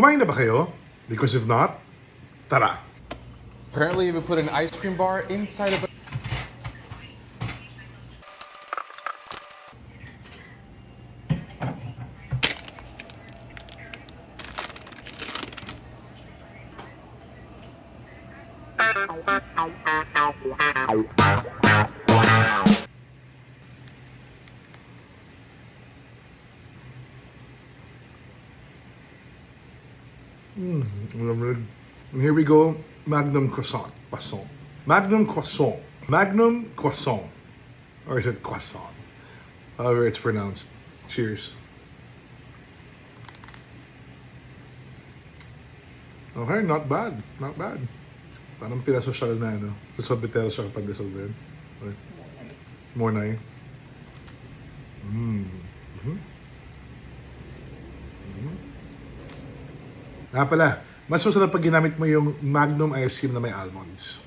Kumain na ba kayo? Because if not, tara! Apparently, if you put an ice cream bar inside of a... And here we go, Magnum Croissant. Croissant. Magnum Croissant. Magnum Croissant. Or is it croissant? However it's pronounced. Cheers. Okay, not bad. Not bad. Parang pinasosyal na, ano? Sosobitero siya kapag dissolve. Okay. More na yun. Nga pala, mas masarap pag ginamit mo yung Magnum ice cream na may almonds.